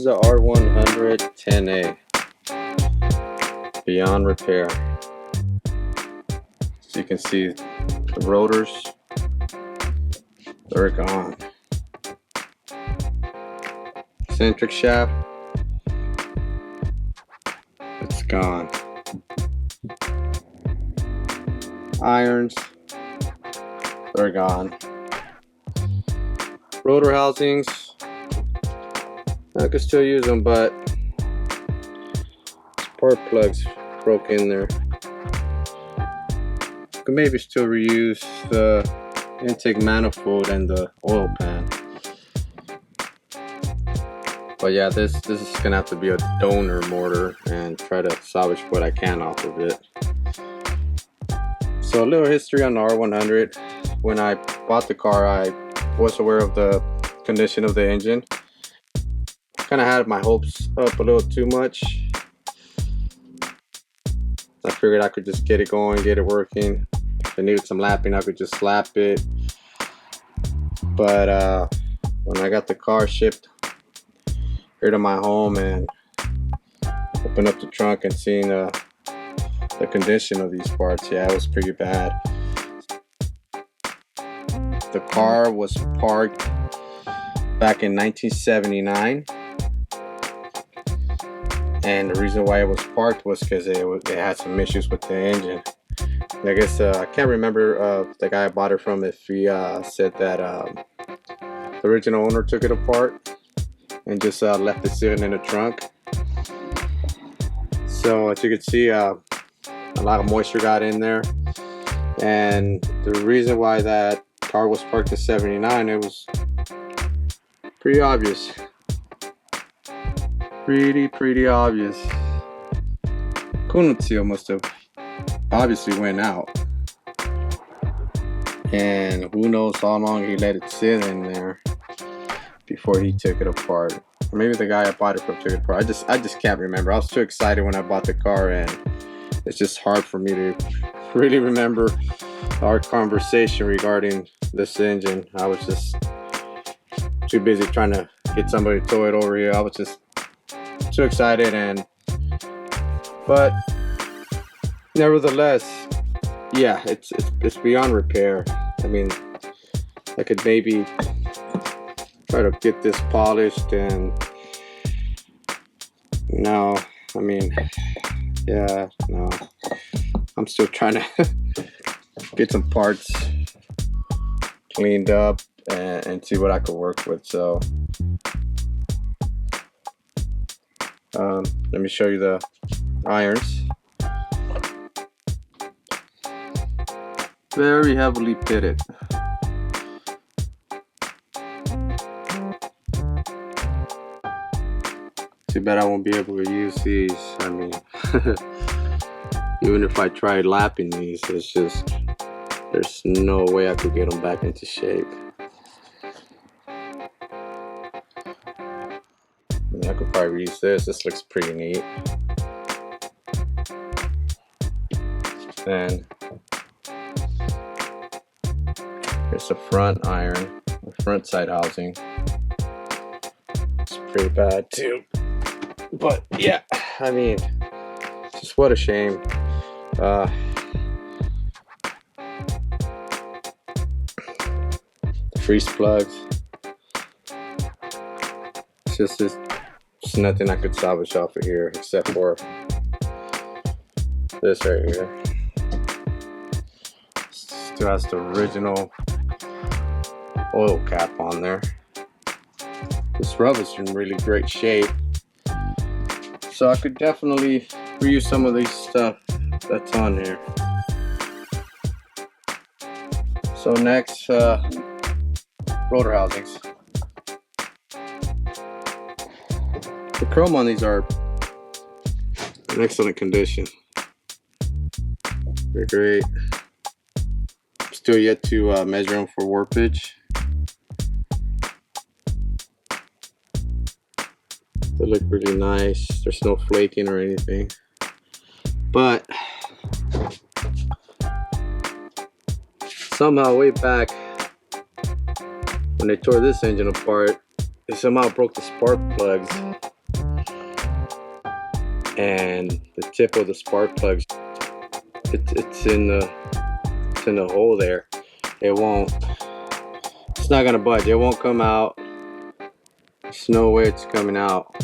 Mazda R100 10A beyond repair. So you can see the rotors, they're gone. Centric shaft, it's gone. Irons, they're gone. Rotor housings, I could still use them, but spark plugs broke in there. Could maybe still reuse the intake manifold and the oil pan. But yeah, this is gonna have to be a donor motor and try to salvage what I can off of it. So a little history on the R100. When I bought the car, I was aware of the condition of the engine. Kind of had my hopes up a little too much. I figured I could just get it going, get it working. If it needed some lapping, I could just slap it. But when I got the car shipped here to my home and opened up the trunk and seen the condition of these parts, yeah, it was pretty bad. The car was parked back in 1979, and the reason why it was parked was because it had some issues with the engine. I guess I can't remember the guy I bought it from, if he said that the original owner took it apart and just left it sitting in the trunk. So as you can see, a lot of moisture got in there, and the reason why that car was parked in 79, it was pretty obvious. Pretty obvious. Coolant seal must have obviously went out, and who knows how long he let it sit in there before he took it apart. Or maybe the guy I bought it from took it apart. I just can't remember. I was too excited when I bought the car, and it's just hard for me to really remember our conversation regarding this engine. I was just too busy trying to get somebody to tow it over here. I was just too excited, but nevertheless, yeah, it's beyond repair. I mean, I could maybe try to get this polished, and no, I mean, yeah, no, I'm still trying to get some parts cleaned up and see what I could work with. So let me show you the irons. Very heavily pitted. Too bad I won't be able to use these. I mean, even if I tried lapping these, it's just, there's no way I could get them back into shape. I could probably use this. This looks pretty neat. And here's the front iron, the front side housing. It's pretty bad too. But yeah, I mean, just what a shame. The freeze plugs. It's just there's nothing I could salvage off of here except for this right here. Still has the original oil cap on there. This rub is in really great shape, so I could definitely reuse some of these stuff that's on here. So next, rotor housings. The chrome on these are in excellent condition. They're great. Still yet to measure them for warpage. They look really nice. There's no flaking or anything. But somehow way back when they tore this engine apart, they somehow broke the spark plugs and the tip of the spark plugs, it's in the hole there. It's not gonna budge. It won't come out. There's no way it's coming out.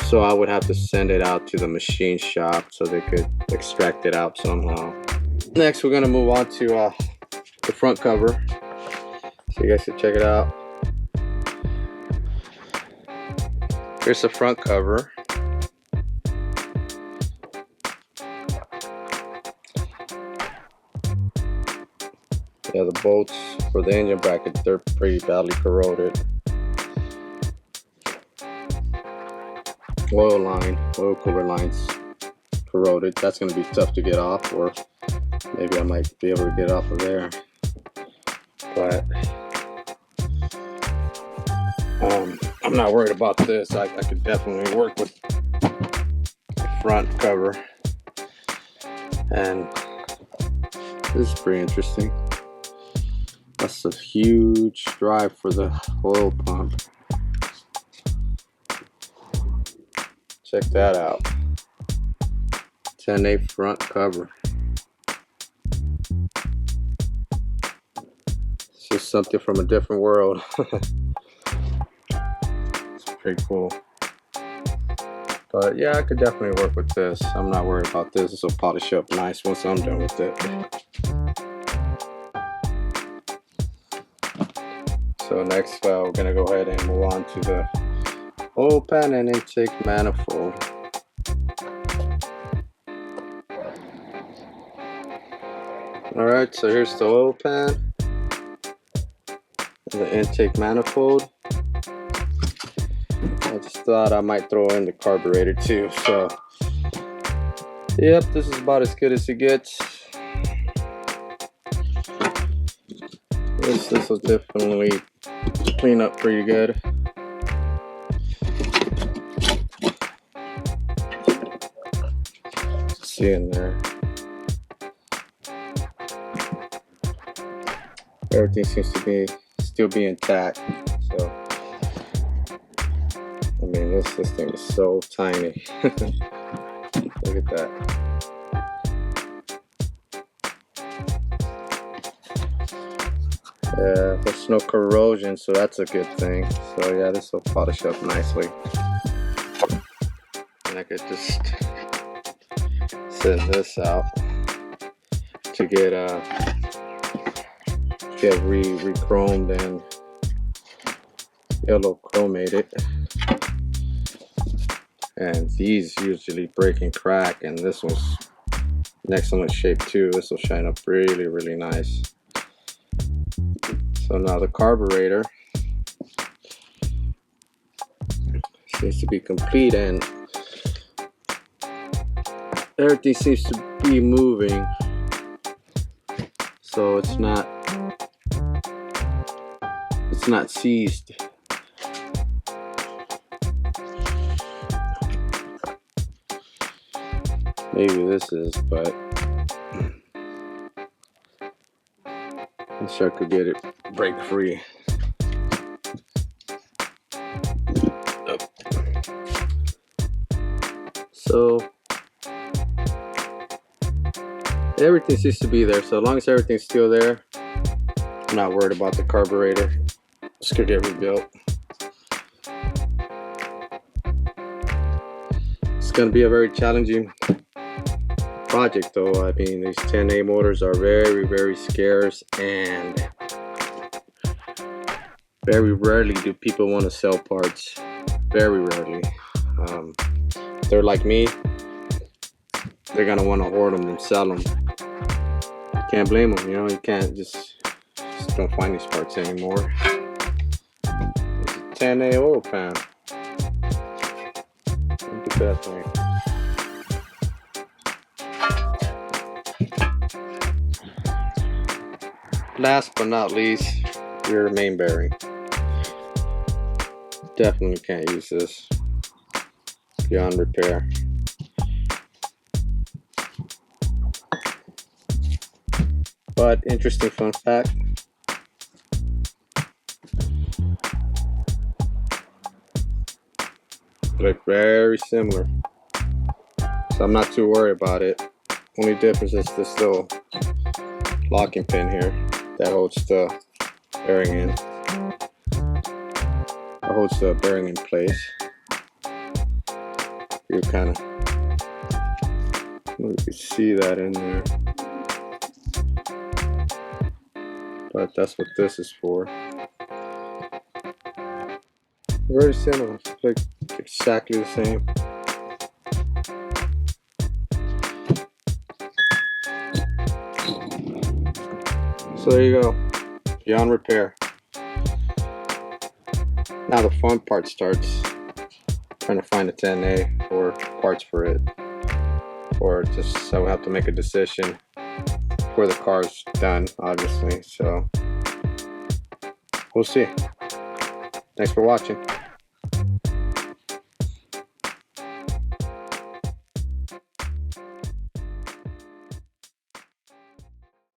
So I would have to send it out to the machine shop so they could extract it out somehow. Next, we're gonna move on to the front cover, so you guys can check it out. Here's the front cover. Yeah, the bolts for the engine bracket, they're pretty badly corroded. Oil cooler lines corroded. That's going to be tough to get off, or maybe I might be able to get off of there. But I'm not worried about this. I could definitely work with the front cover. And this is pretty interesting. That's a huge drive for the oil pump. Check that out. 10A front cover. It's just something from a different world. It's pretty cool. But yeah, I could definitely work with this. I'm not worried about this. This will polish up nice once I'm done with it. So next, we're gonna go ahead and move on to the oil pan and intake manifold. Alright, so here's the oil pan and the intake manifold. I just thought I might throw in the carburetor too. So yep, this is about as good as it gets. This will definitely clean up pretty good. See in there. Everything seems to be still be intact. So I mean, this thing is so tiny. Look at that. Yeah, there's no corrosion, so that's a good thing. So yeah, this will polish up nicely. And I could just send this out to get re-chromed and yellow chromated. And these usually break and crack, and this one's in excellent shape too. This will shine up really, really nice. So now the carburetor seems to be complete, and everything seems to be moving, so it's not seized. Maybe this is, but I'm sure I could get it break free. Oh. So everything seems to be there. So as long as everything's still there, I'm not worried about the carburetor. It's gonna get rebuilt. It's gonna be a very challenging project though. I mean, these 10A motors are very, very scarce, and very rarely do people want to sell parts. Very rarely. If they're like me, they're gonna want to hoard them and sell them. Can't blame them, you know. You can't just don't find these parts anymore. It's a 10A oil pan. Look at that thing. Last but not least, your main bearing. Definitely can't use this. Beyond repair. But interesting fun fact. Look very similar, so I'm not too worried about it. Only difference is this little locking pin here that holds the bearing in. That holds the bearing in place. You kind of, you can see that in there, but that's what this is for. Very similar, like exactly the same. So there you go, beyond repair. Now the fun part starts, trying to find a 10A or parts for it, or just so we have to make a decision before the car's done, obviously. So we'll see. Thanks for watching.